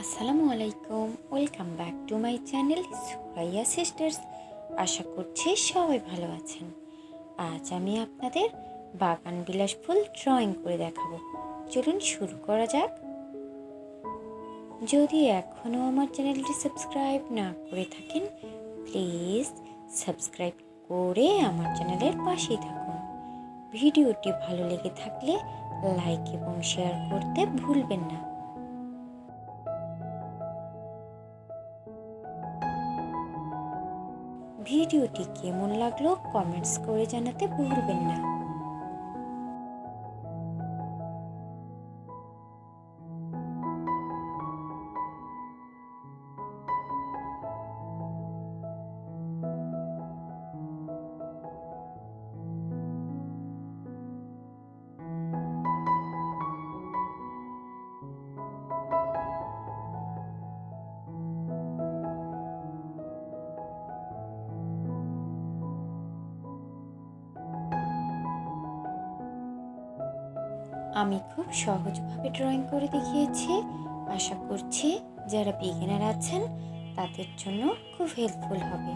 Assalamualaikum, welcome back to my channel Suraiya sisters. আশা করছি সবাই ভালো আছেন। আজ আমি আপনাদের বাগান বিলাস ফুল ড্রয়িং করে দেখাবো। চলুন শুরু করা যাক। যদি এখনও আমার চ্যানেলটি সাবস্ক্রাইব না করে থাকেন, প্লিজ সাবস্ক্রাইব করে আমার চ্যানেলের পাশেই থাকুন। ভিডিওটি ভালো লেগে থাকলে লাইক এবং শেয়ার করতে ভুলবেন না। ভিডিওটি কেমন লাগলো কমেন্টস করে জানাতে ভুলবেন না। আমি খুব সহজভাবে ড্রয়িং করে দেখিয়েছি। আশা করছি যারা বিগিনার আছেন তাদের জন্য খুব হেল্পফুল হবে।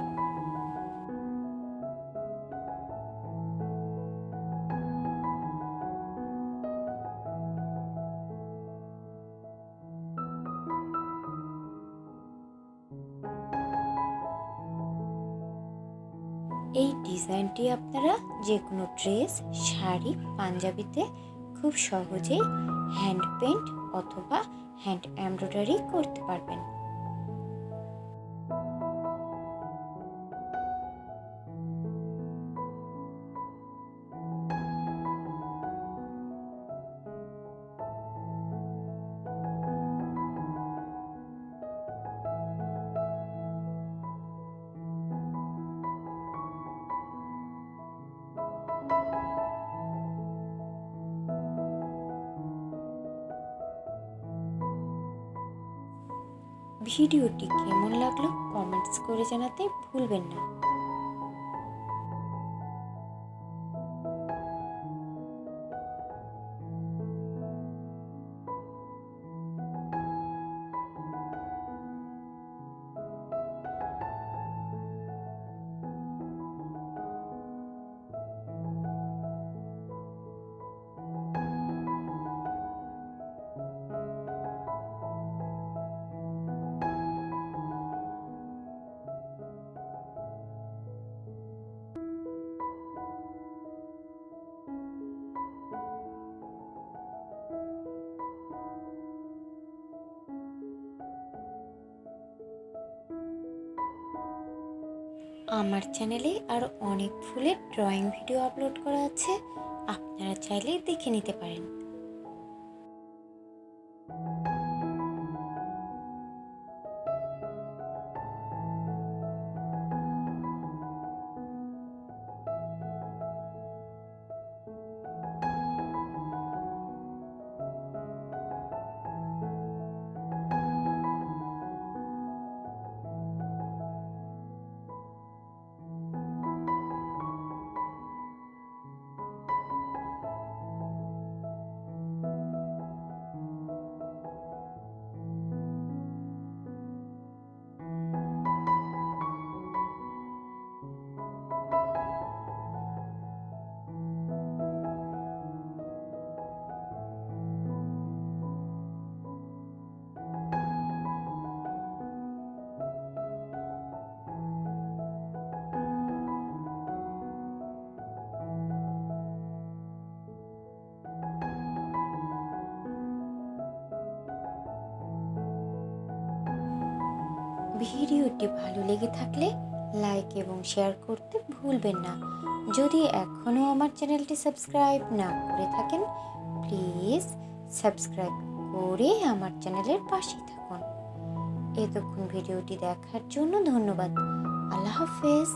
এই ডিজাইনটি আপনারা যে কোনো ড্রেস, শাড়ি, পাঞ্জাবিতে খুব সহজেই হ্যান্ড পেইন্ট অথবা হ্যান্ড এমব্রয়ডারি করতে পারবেন। ভিডিওটি কেমন লাগলো কমেন্টস করে জানাতে ভুলবেন না। আমার চ্যানেলে আরও অনেক ফুলের ড্রয়িং ভিডিও আপলোড করা আছে, আপনারা চাইলে দেখে নিতে পারেন। ভিডিওটি ভালো লেগে থাকলে লাইক এবং শেয়ার করতে ভুলবেন না। যদি এখনও আমার চ্যানেলটি সাবস্ক্রাইব না করে থাকেন, প্লিজ সাবস্ক্রাইব করে আমার চ্যানেলের পাশেই থাকুন। এতক্ষণ ভিডিওটি দেখার জন্য ধন্যবাদ। আল্লাহ হাফেজ।